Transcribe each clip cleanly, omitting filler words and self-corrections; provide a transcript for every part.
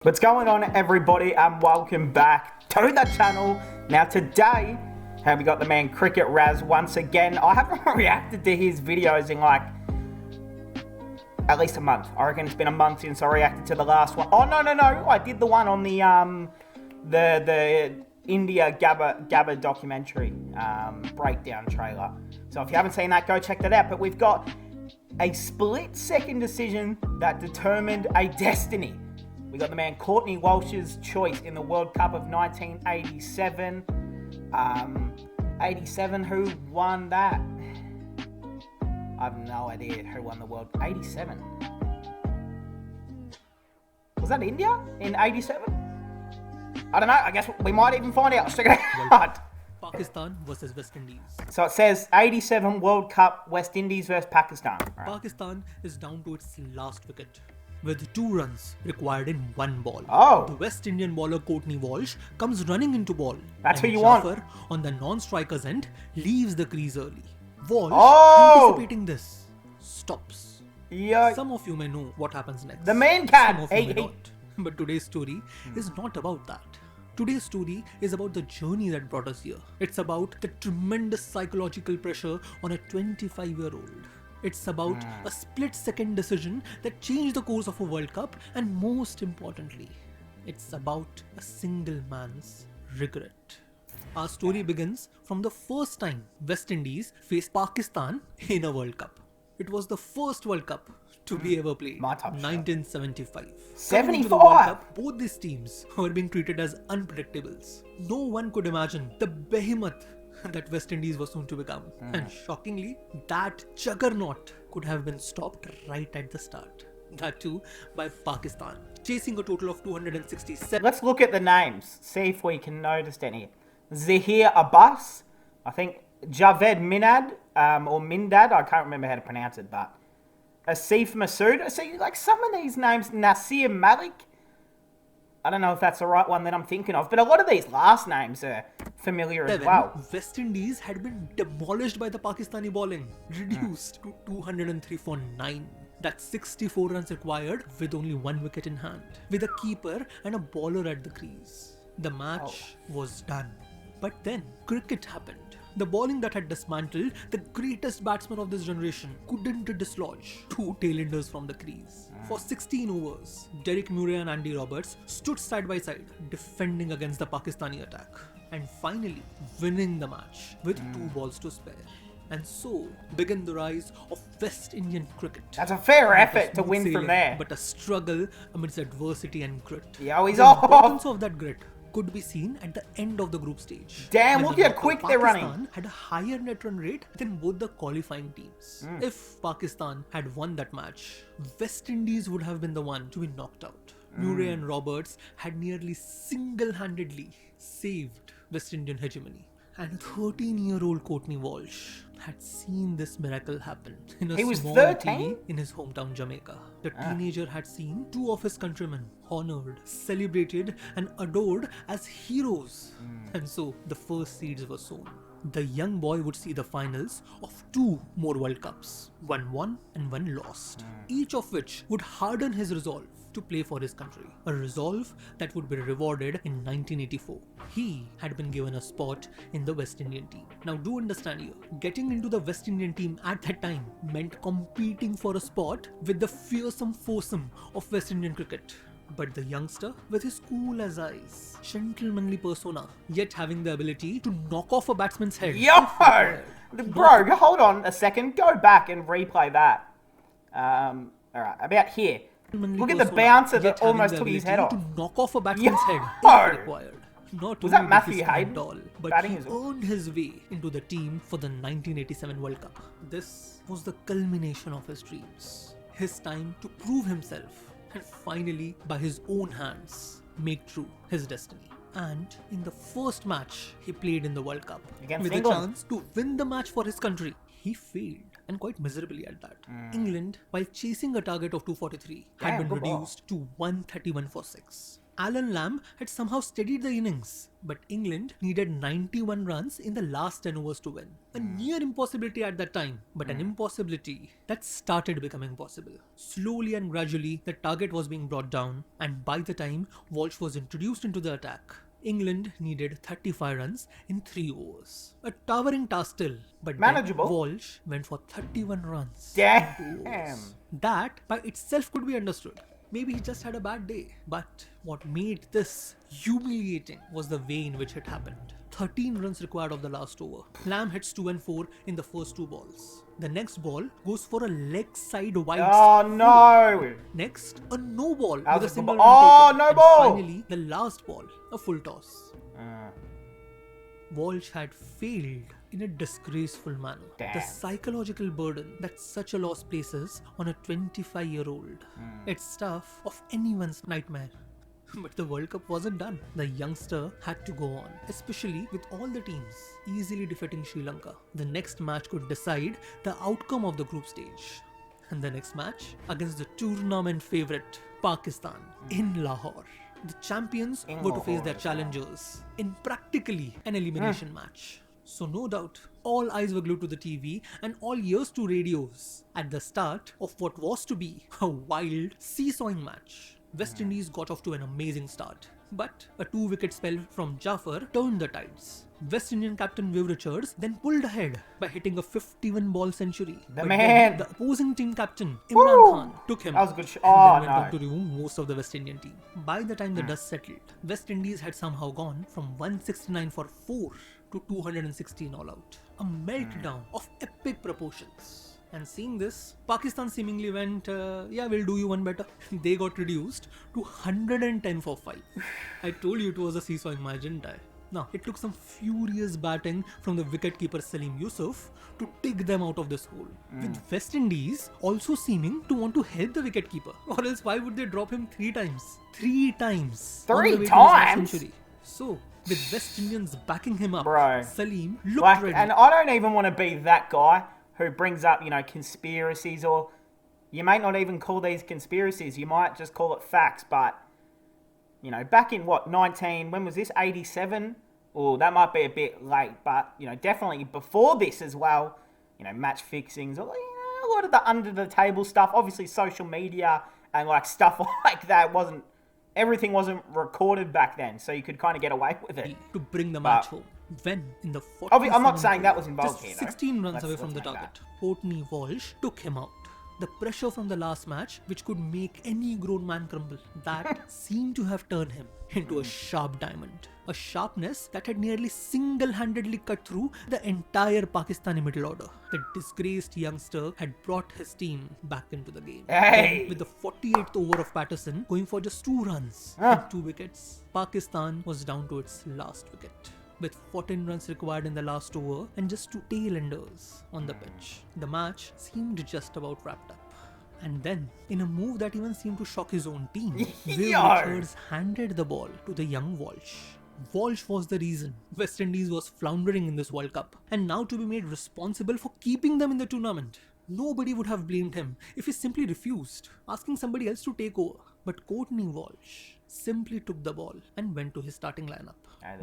What's going on, everybody, and welcome back to the channel. Now today, we got the man Cricket Raz once again. I haven't reacted to his videos in like at least a month. I reckon it's been a month since I reacted to the last one. Oh no, I did the one on the India Gabba documentary breakdown trailer. So if you haven't seen that, go check that out. But we've got a split-second decision that determined a destiny. We got the man Courtney Walsh's choice in the World Cup of 1987. 87, who won that? I have no idea who won the World 87. Was that India in 87? I don't know. I guess we might even find out. Let's check it out. Pakistan versus West Indies. So it says 87 World Cup, West Indies versus Pakistan. Right. Pakistan is down to its last wicket, with 2 runs required in 1 ball. Oh. The West Indian bowler Courtney Walsh comes running into ball. That's who you Jaffer, want. on the non-striker's end, leaves the crease early. Walsh, anticipating this, stops. Yeah. Some of you may know what happens next. The man can. Some of you may not. But today's story is not about that. Today's story is about the journey that brought us here. It's about the tremendous psychological pressure on a 25-year-old. It's about a split-second decision that changed the course of a World Cup, and most importantly, it's about a single man's regret. Our story begins from the first time West Indies faced Pakistan in a World Cup. It was the first World Cup to be ever played, My top shot. 1975. 75? Coming into the World Cup, both these teams were being treated as unpredictables. No one could imagine the behemoth that West Indies was soon to become. And shockingly, that juggernaut could have been stopped right at the start. That too by Pakistan, chasing a total of 267. Let's look at the names, see if we can notice any. Zahir Abbas, I think Javed Minad, or Mindad, I can't remember how to pronounce it, but Asif Masood. See, like some of these names, Nasir Malik, I don't know if that's the right one that I'm thinking of, but a lot of these last names are familiar as well. West Indies had been demolished by the Pakistani bowling, reduced to 203 for 9. That's 64 runs required with only 1 wicket in hand, with a keeper and a bowler at the crease. The match was done. But then, cricket happened. The bowling that had dismantled the greatest batsman of this generation couldn't dislodge 2 tailenders from the crease. For 16 overs, Derek Murray and Andy Roberts stood side by side, defending against the Pakistani attack, and finally winning the match with 2 balls to spare. And so began the rise of West Indian cricket. That's a fair effort to win from there. But a struggle amidst adversity and grit. Yeah, he's the off. importance of that grit could be seen at the end of the group stage. Damn, when look the how knocker quick they're running. Pakistan had a higher net run rate than both the qualifying teams. If Pakistan had won that match, West Indies would have been the one to be knocked out. Murray and Roberts had nearly single-handedly saved West Indian hegemony. And 13-year-old Courtney Walsh had seen this miracle happen in a small 13? TV in his hometown Jamaica. The teenager had seen 2 of his countrymen honored, celebrated and adored as heroes. And so the first seeds were sown. The young boy would see the finals of 2 more World Cups, one won and one lost, each of which would harden his resolve to play for his country, a resolve that would be rewarded in 1984. He had been given a spot in the West Indian team. Now do understand here, getting into the West Indian team at that time meant competing for a spot with the fearsome foursome of West Indian cricket. But the youngster, with his cool as ice, gentlemanly persona, yet having the ability to knock off a batsman's head. Yo! Bro, hold on a second. Go back and replay that. Alright, about here. Look at the bouncer that almost took his head off. To knock off a batsman's head Yo! if required. Not Was only that Matthew did he Hayden? stand tall, but Batting he as well. earned his way into the team for the 1987 World Cup. This was the culmination of his dreams. His time to prove himself and finally, by his own hands, make true his destiny. And in the first match he played in the World Cup, Against with England. a chance to win the match for his country, he failed, and quite miserably at that. England, while chasing a target of 243, had Damn, been good ball. reduced to 131 for 6. Alan Lamb had somehow steadied the innings, but England needed 91 runs in the last 10 overs to win. A near impossibility at that time, but an impossibility that started becoming possible. Slowly and gradually, the target was being brought down, and by the time Walsh was introduced into the attack, England needed 35 runs in 3 overs. A towering task still, but manageable. Then Walsh went for 31 runs. Damn. That by itself could be understood. Maybe he just had a bad day. But what made this humiliating was the way in which it happened. 13 runs required of the last over. Lamb hits 2 and 4 in the first 2 balls. The next ball goes for a leg side wide. Oh no! Next, a no ball with was a a single good run taken. no And ball! finally, the last ball, a full toss. Walsh had failed in a disgraceful manner. Damn. The psychological burden that such a loss places on a 25-year-old. It's stuff of anyone's nightmare. But the World Cup wasn't done. The youngster had to go on, especially with all the teams easily defeating Sri Lanka. The next match could decide the outcome of the group stage. And the next match against the tournament favourite, Pakistan, in Lahore. The champions were to face their challengers in practically an elimination match. So no doubt, all eyes were glued to the TV and all ears to radios at the start of what was to be a wild, seesawing match. West Indies got off to an amazing start, but a 2-wicket spell from Jaffer turned the tides. West Indian captain Viv Richards then pulled ahead by hitting a 51-ball century. The But man. then the opposing team captain Imran Khan took him That was a good shot. and Oh then went on no. to remove most of the West Indian team. By the time the dust settled, West Indies had somehow gone from 169 for 4 to 216 all out. A meltdown of epic proportions. And seeing this, Pakistan seemingly went, yeah, we'll do you one better. They got reduced to 110 for 5. I told you it was a seesawing match, didn't I? Now, it took some furious batting from the wicketkeeper Salim Yusuf to take them out of this hole. With West Indies also seeming to want to help the wicketkeeper. Or else why would they drop him 3 times? 3 times. on the 3 way to his last times? century. So, with West Indians backing him up, Bro. Salim looked Like, ready. and I don't even want to be that guy who brings up, conspiracies, or you may not even call these conspiracies. You might just call it facts. But, back in when was this? 87? Oh, that might be a bit late, but, definitely before this as well, match fixings, or, a lot of the under the table stuff, obviously social media and stuff like that everything wasn't recorded back then, so you could kind of get away with it. to bring the match home. When in the 47th I'm not saying that was involved just here, though. 16 runs Let's- away from let's the make target, Courtney Walsh took him out. The pressure from the last match, which could make any grown man crumble, that seemed to have turned him into a sharp diamond. A sharpness that had nearly single-handedly cut through the entire Pakistani middle order. The disgraced youngster had brought his team back into the game. Hey! Then, with the 48th over of Patterson going for just 2 runs and 2 wickets, Pakistan was down to its last wicket. With 14 runs required in the last over and just 2 tail-enders on the pitch, the match seemed just about wrapped up. And then, in a move that even seemed to shock his own team, Viv Richards handed the ball to the young Walsh. Walsh was the reason West Indies was floundering in this World Cup, and now to be made responsible for keeping them in the tournament. Nobody would have blamed him if he simply refused, asking somebody else to take over. But Courtney Walsh simply took the ball and went to his starting lineup.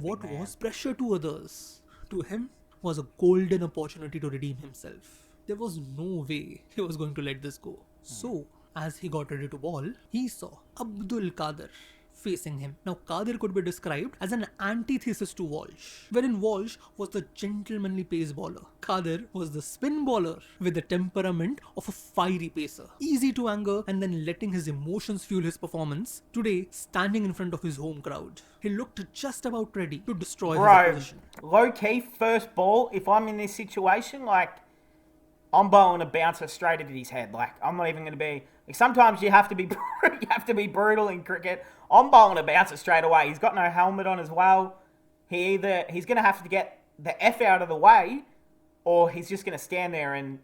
What was pressure to others, to him was a golden opportunity to redeem himself. There was no way he was going to let this go. So, as he got ready to bowl, he saw Abdul Qadir facing him. Now, Qadir could be described as an antithesis to Walsh, wherein Walsh was the gentlemanly pace bowler. Qadir was the spin bowler with the temperament of a fiery pacer, easy to anger and then letting his emotions fuel his performance. Today, standing in front of his home crowd, he looked just about ready to destroy his opposition. Low key, first ball, if I'm in this situation, I'm bowling a bouncer straight into his head. I'm not even going to be... sometimes you have to be brutal in cricket. I'm bowling a bouncer straight away. He's got no helmet on as well. He's going to have to get the F out of the way, or he's just going to stand there, and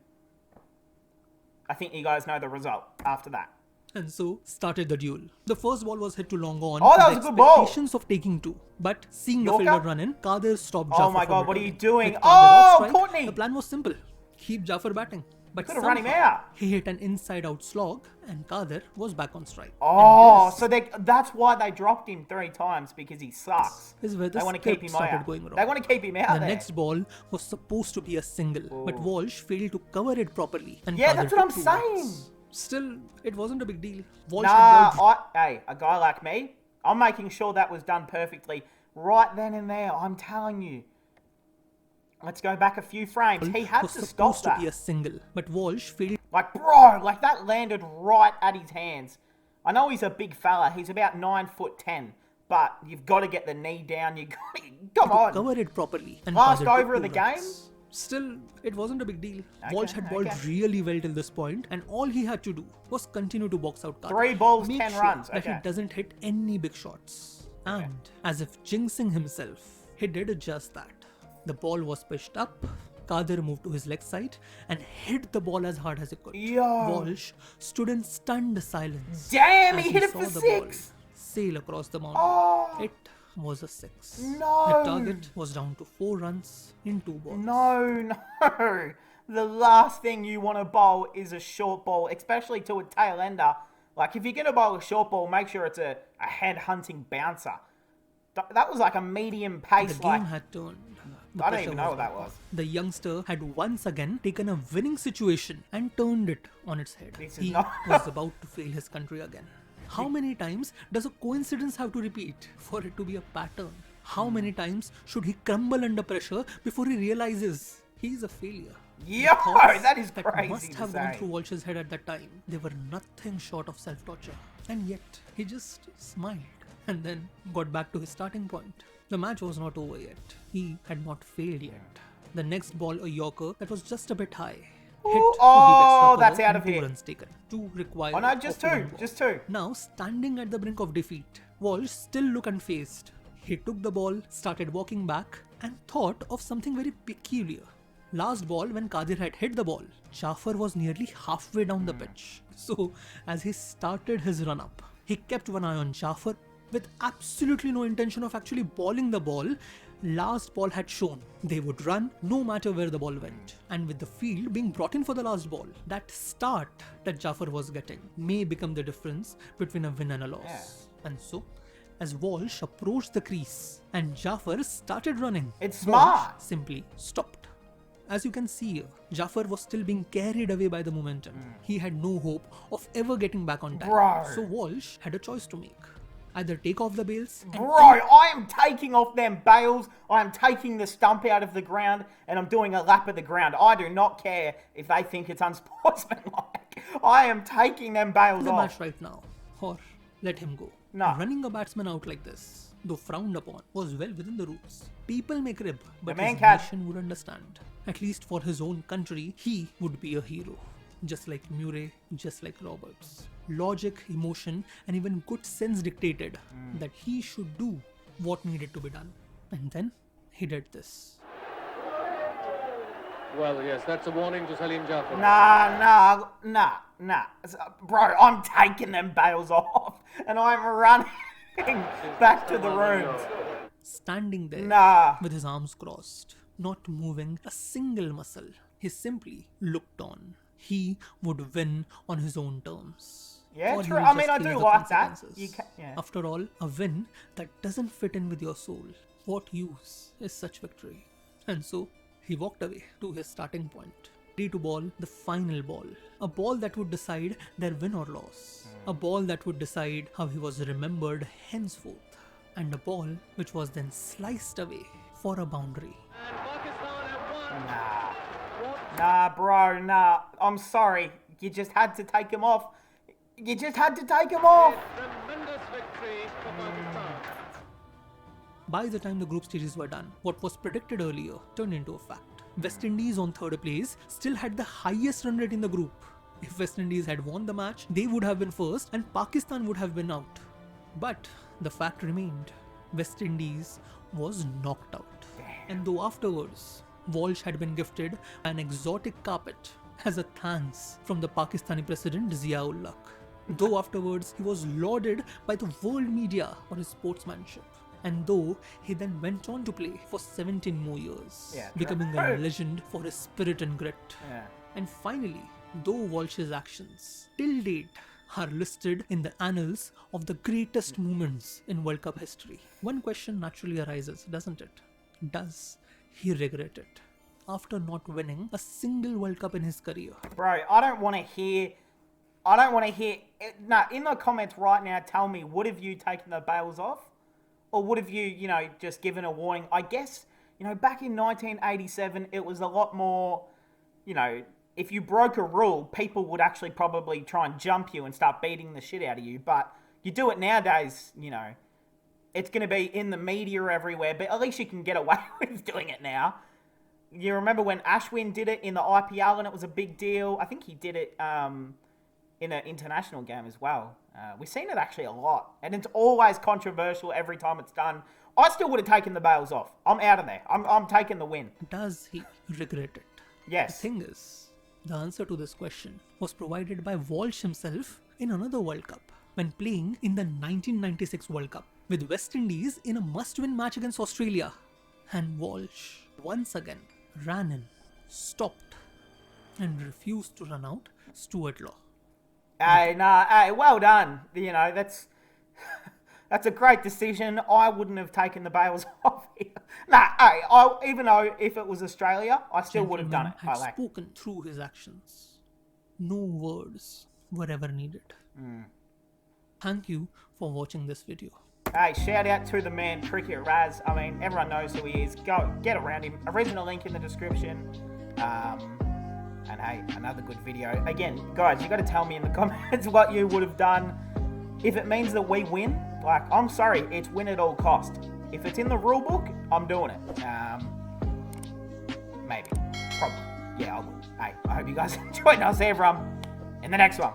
I think you guys know the result after that. And so started the duel. The first ball was hit to long on. Oh, that with was a good ball. Expectations of taking 2, but seeing the Yorker? fielder run in, Qadir stopped Jaffer Oh my from God, what are you returning. doing? With Qadir off Oh, strike, Courtney! The plan was simple: keep Jaffer batting. But Could have run him somehow, out. he hit an inside-out slog, and Kadir was back on strike. Oh, And so that's why they dropped him 3 times, because he sucks. this is where the They want to keep script him started out. going wrong. They want to keep him out The there. next ball was supposed to be a single, but Walsh failed to cover it properly. And Yeah, Kadir that's what I'm took 2 saying. wickets. Still, it wasn't a big deal. Walsh Nah, had ball hey, a guy like me, I'm making sure that was done perfectly right then and there. I'm telling you. Let's go back a few frames. He had was to stop supposed that. to be a single, but Walsh failed. Like, bro, like that landed right at his hands. I know he's a big fella. He's about 9'10", but you've got to get the knee down. You got to, come on. Cover it properly. And Last Kadir took over of 2 the game? runs. Still, it wasn't a big deal. Okay, Walsh had bowled okay. really well till this point, and all he had to do was continue to box out Kadir. 3 balls, Make 10 sure runs. that Okay. he doesn't hit any big shots. And as if jinxing himself, he did just that. The ball was pitched up. Kadir moved to his leg side and hit the ball as hard as he could. Yo. Walsh stood in stunned silence. Damn, as he hit it saw for the 6. ball sail across the mountain. Oh. It was a 6. No. The target was down to 4 runs in 2 balls. No. The last thing you want to bowl is a short ball, especially to a tail ender. Like, if you're going to bowl a short ball, make sure it's a head-hunting bouncer. That was like a medium pace. The game Like, had turned. The I don't pressure even know what that back was. on. The youngster had once again taken a winning situation and turned it on its head. This is He not- was about to fail his country again. How many times does a coincidence have to repeat for it to be a pattern? How many times should he crumble under pressure before he realizes he's a failure? Yo, The thoughts that is that crazy must to have gone say. through Walsh's head at that time. They were nothing short of self-torture. And yet, he just smiled and then got back to his starting point. The match was not over yet. He had not failed yet. The next ball, a Yorker that was just a bit high. Hit Ooh, to oh, deep extra that's cover out and of 2 here. runs taken. 2 required. Oh no, just of 2. 1 ball. Just 2. Now, standing at the brink of defeat, Walsh still looked unfazed. He took the ball, started walking back, and thought of something very peculiar. Last ball, when Kadir had hit the ball, Jafar was nearly halfway down the pitch. So, as he started his run up, he kept one eye on Jafar with absolutely no intention of actually bowling the ball. Last ball had shown they would run no matter where the ball went. And with the field being brought in for the last ball, that start that Jafar was getting may become the difference between a win and a loss. Yeah. And so, as Walsh approached the crease and Jafar started running, It's Walsh smart. simply stopped. As you can see here, Jafar was still being carried away by the momentum. He had no hope of ever getting back on time. Bro. So Walsh had a choice to make. Either take off the bails and Bro, I am taking off them bales. I am taking the stump out of the ground, and I'm doing a lap of the ground. I do not care if they think it's unsportsmanlike. I am taking them bales the off. match right now, or let him go. No. Running a batsman out like this, though frowned upon, was well within the rules. People may crib, but man his can. nation would understand. At least for his own country, he would be a hero. Just like Murray, just like Roberts. Logic, emotion, and even good sense dictated that he should do what needed to be done. And then he did this. Well, yes, that's a warning to Salim Jafar. Nah. Bro, I'm taking them bales off, and I'm running back to the rooms. Standing there Nah. with his arms crossed, not moving a single muscle. He simply looked on. He would win on his own terms. Yeah, Or he true. would I mean, just I face do the like that. consequences. You can, yeah. After all, a win that doesn't fit in with your soul. What use is such victory? And so, he walked away to his starting point. Ready to bowl the final ball. A ball that would decide their win or loss. A ball that would decide how he was remembered henceforth. And a ball which was then sliced away for a boundary. And Pakistan have won. Nah, bro, nah. I'm sorry. You just had to take him off. You just had to take him off. Tremendous victory for Pakistan. By the time the group stages were done, what was predicted earlier turned into a fact. West Indies on third place still had the highest run rate in the group. If West Indies had won the match, they would have been first and Pakistan would have been out. But the fact remained, West Indies was knocked out. And though afterwards, Walsh had been gifted an exotic carpet as a thanks from the Pakistani president Zia-ul-Haq. Though afterwards he was lauded by the world media for his sportsmanship. And though he then went on to play for 17 more years, Yeah, becoming true. a legend for his spirit and grit. Yeah. And finally, though Walsh's actions till date are listed in the annals of the greatest moments in World Cup history, one question naturally arises, doesn't it? Does he regret it after not winning a single World Cup in his career? Bro, I don't want to hear. No, in the comments right now, tell me, would have you taken the bails off? Or would have you, just given a warning? I guess, back in 1987, it was a lot more, if you broke a rule, people would actually probably try and jump you and start beating the shit out of you. But you do it nowadays, it's going to be in the media everywhere, but at least you can get away with doing it now. You remember when Ashwin did it in the IPL and it was a big deal? I think he did it in an international game as well. We've seen it actually a lot. And it's always controversial every time it's done. I still would have taken the bails off. I'm out of there. I'm taking the win. Does he regret it? Yes. The thing is, the answer to this question was provided by Walsh himself in another World Cup when playing in the 1996 World Cup with West Indies in a must-win match against Australia. And Walsh once again ran in, stopped, and refused to run out Stuart Law. Hey, well done. That's a great decision. I wouldn't have taken the bails off here. Even though if it was Australia, I still would have done it. Had spoken through his actions. No words were ever needed. Thank you for watching this video. Hey, shout out to the man, Cricket Raz. I mean, everyone knows who he is. Go, get around him. Original link in the description. And hey, another good video. Again, guys, you got to tell me in the comments what you would have done. If it means that we win, I'm sorry, it's win at all cost. If it's in the rule book, I'm doing it. Maybe. Probably. Yeah, I will. Hey, I hope you guys enjoyed, and I'll see everyone in the next one.